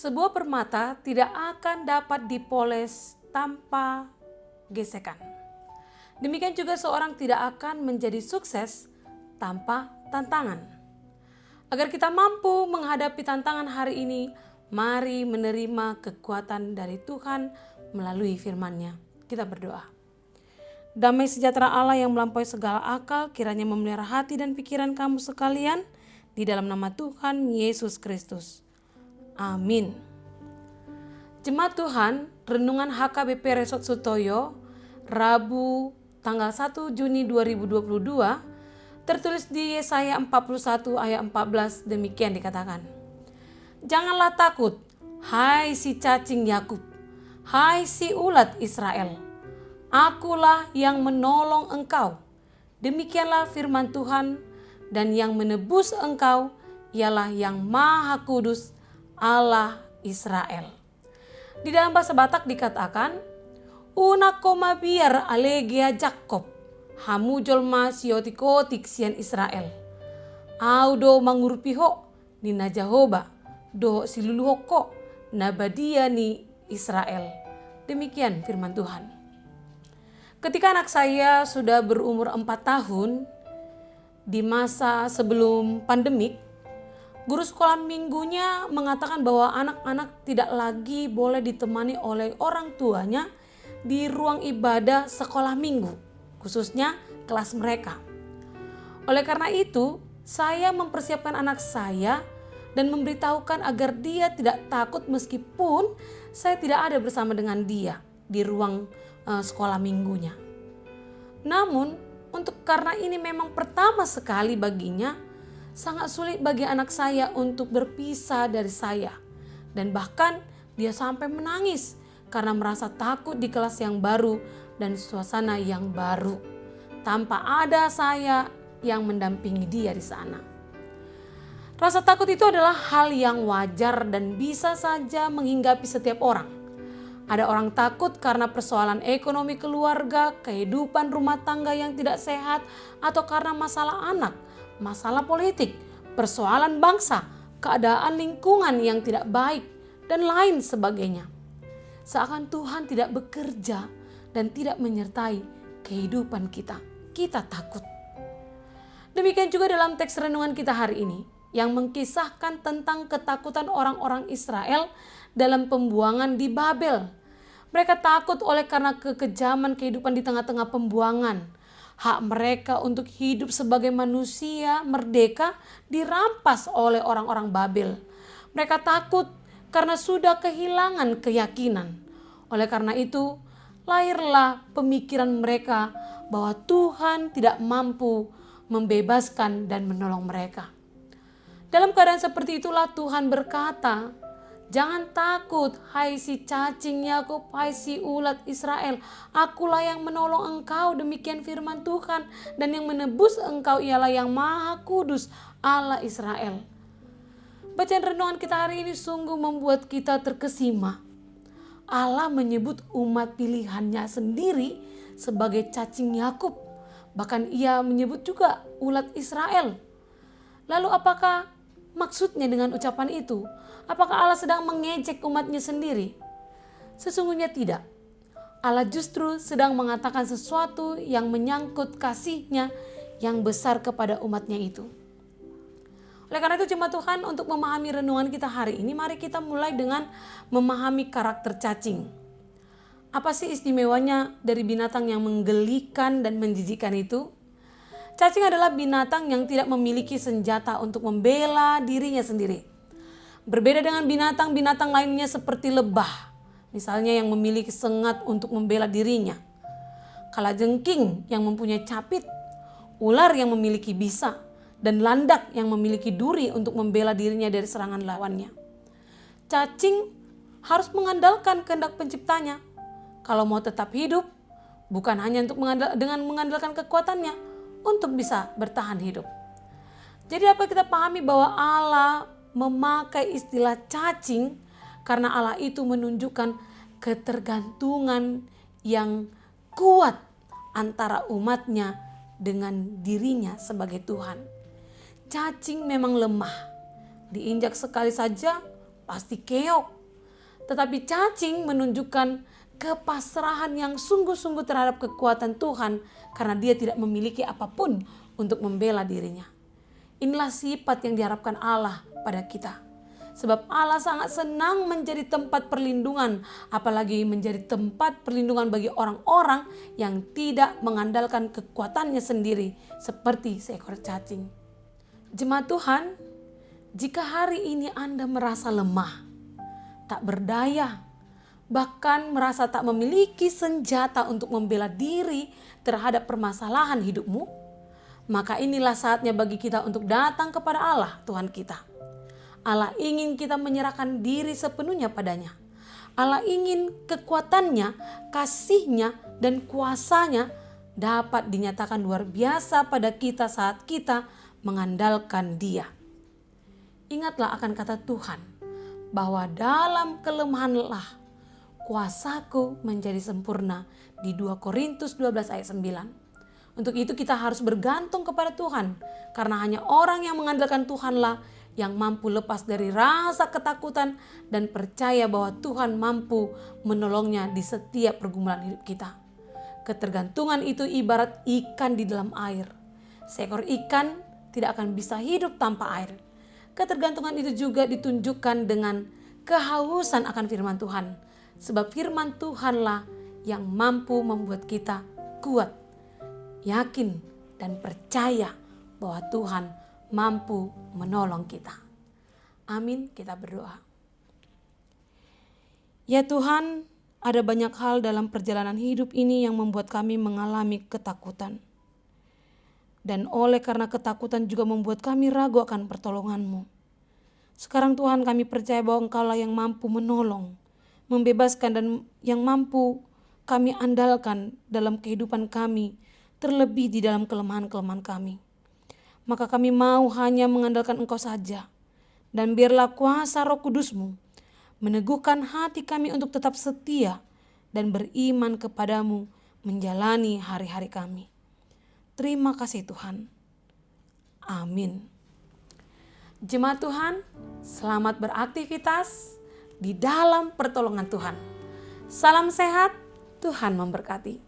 Sebuah permata tidak akan dapat dipoles tanpa gesekan. Demikian juga seorang tidak akan menjadi sukses tanpa tantangan. Agar kita mampu menghadapi tantangan hari ini, mari menerima kekuatan dari Tuhan melalui firman-Nya. Kita berdoa. Damai sejahtera Allah yang melampaui segala akal kiranya memelihara hati dan pikiran kamu sekalian di dalam nama Tuhan Yesus Kristus. Amin. Jemaat Tuhan, renungan HKBP Resort Sutoyo, Rabu tanggal 1 Juni 2022, tertulis di Yesaya 41 ayat 14, demikian dikatakan. Janganlah takut, hai si cacing Yakub, hai si ulat Israel. Akulah yang menolong engkau. Demikianlah firman Tuhan, dan yang menebus engkau ialah yang Maha Kudus, Allah Israel. Di dalam bahasa Batak dikatakan, Una koma biar alegia Jakob, hamu jolma siotikotik sian Israel. Audo mangurpiho ni na Jahoba, do siluluhoko nabadia ni Israel. Demikian firman Tuhan. Ketika anak saya sudah berumur 4 tahun, di masa sebelum pandemik, guru sekolah minggunya mengatakan bahwa anak-anak tidak lagi boleh ditemani oleh orang tuanya di ruang ibadah sekolah minggu, khususnya kelas mereka. Oleh karena itu, saya mempersiapkan anak saya dan memberitahukan agar dia tidak takut meskipun saya tidak ada bersama dengan dia di ruang sekolah minggunya. Namun, karena ini memang pertama sekali baginya, sangat sulit bagi anak saya untuk berpisah dari saya. Dan bahkan dia sampai menangis karena merasa takut di kelas yang baru dan suasana yang baru, tanpa ada saya yang mendampingi dia di sana. Rasa takut itu adalah hal yang wajar dan bisa saja menghinggapi setiap orang. Ada orang takut karena persoalan ekonomi keluarga, kehidupan rumah tangga yang tidak sehat, atau karena masalah anak, masalah politik, persoalan bangsa, keadaan lingkungan yang tidak baik, dan lain sebagainya. Seakan Tuhan tidak bekerja dan tidak menyertai kehidupan kita. Kita takut. Demikian juga dalam teks renungan kita hari ini, yang mengkisahkan tentang ketakutan orang-orang Israel dalam pembuangan di Babel. Mereka takut oleh karena kekejaman kehidupan di tengah-tengah pembuangan. Hak mereka untuk hidup sebagai manusia merdeka dirampas oleh orang-orang Babel. Mereka takut karena sudah kehilangan keyakinan. Oleh karena itu, lahirlah pemikiran mereka bahwa Tuhan tidak mampu membebaskan dan menolong mereka. Dalam keadaan seperti itulah Tuhan berkata, jangan takut, hai si cacing Yakub, hai si ulat Israel. Akulah yang menolong engkau, demikian firman Tuhan. Dan yang menebus engkau ialah yang Maha Kudus, Allah Israel. Bacaan renungan kita hari ini sungguh membuat kita terkesima. Allah menyebut umat pilihannya sendiri sebagai cacing Yakub. Bahkan ia menyebut juga ulat Israel. Lalu apakah maksudnya dengan ucapan itu? Apakah Allah sedang mengejek umatnya sendiri? Sesungguhnya tidak. Allah justru sedang mengatakan sesuatu yang menyangkut kasih-Nya yang besar kepada umatnya itu. Oleh karena itu jemaat Tuhan, untuk memahami renungan kita hari ini, mari kita mulai dengan memahami karakter cacing. Apa sih istimewanya dari binatang yang menggelikan dan menjijikkan itu? Cacing adalah binatang yang tidak memiliki senjata untuk membela dirinya sendiri. Berbeda dengan binatang-binatang lainnya seperti lebah, misalnya yang memiliki sengat untuk membela dirinya. Kalajengking yang mempunyai capit, ular yang memiliki bisa, dan landak yang memiliki duri untuk membela dirinya dari serangan lawannya. Cacing harus mengandalkan kehendak penciptanya. Kalau mau tetap hidup, bukan hanya untuk dengan mengandalkan kekuatannya, untuk bisa bertahan hidup. Jadi dapat kita pahami bahwa Allah memakai istilah cacing karena Allah itu menunjukkan ketergantungan yang kuat antara umatnya dengan dirinya sebagai Tuhan. Cacing memang lemah, diinjak sekali saja pasti keok, Tetapi cacing menunjukkan kepasrahan yang sungguh-sungguh terhadap kekuatan Tuhan karena dia tidak memiliki apapun untuk membela dirinya. Inilah sifat yang diharapkan Allah pada kita. Sebab Allah sangat senang menjadi tempat perlindungan, apalagi menjadi tempat perlindungan bagi orang-orang yang tidak mengandalkan kekuatannya sendiri seperti seekor cacing. Jemaat Tuhan, jika hari ini Anda merasa lemah, tak berdaya, bahkan merasa tak memiliki senjata untuk membela diri terhadap permasalahan hidupmu, maka inilah saatnya bagi kita untuk datang kepada Allah Tuhan kita. Allah ingin kita menyerahkan diri sepenuhnya padanya. Allah ingin kekuatannya, kasihnya, dan kuasanya dapat dinyatakan luar biasa pada kita saat kita mengandalkan Dia. Ingatlah akan kata Tuhan, bahwa dalam kelemahanlah kuasaku menjadi sempurna di 2 Korintus 12 ayat 9. Untuk itu kita harus bergantung kepada Tuhan, karena hanya orang yang mengandalkan Tuhanlah yang mampu lepas dari rasa ketakutan dan percaya bahwa Tuhan mampu menolongnya di setiap pergumulan hidup kita. Ketergantungan itu ibarat ikan di dalam air. Seekor ikan tidak akan bisa hidup tanpa air. Ketergantungan itu juga ditunjukkan dengan kehausan akan firman Tuhan. Sebab firman Tuhanlah yang mampu membuat kita kuat, yakin, dan percaya bahwa Tuhan mampu menolong kita. Amin, kita berdoa. Ya Tuhan, ada banyak hal dalam perjalanan hidup ini yang membuat kami mengalami ketakutan. Dan oleh karena ketakutan juga membuat kami ragu akan pertolongan-Mu. Sekarang Tuhan, kami percaya bahwa Engkau-lah yang mampu menolong, membebaskan, dan yang mampu kami andalkan dalam kehidupan kami, terlebih di dalam kelemahan-kelemahan kami. Maka kami mau hanya mengandalkan Engkau saja, dan biarlah kuasa Roh Kudus-Mu meneguhkan hati kami untuk tetap setia dan beriman kepadamu menjalani hari-hari kami. Terima kasih Tuhan. Amin. Jemaat Tuhan, selamat beraktivitas di dalam pertolongan Tuhan. Salam sehat, Tuhan memberkati.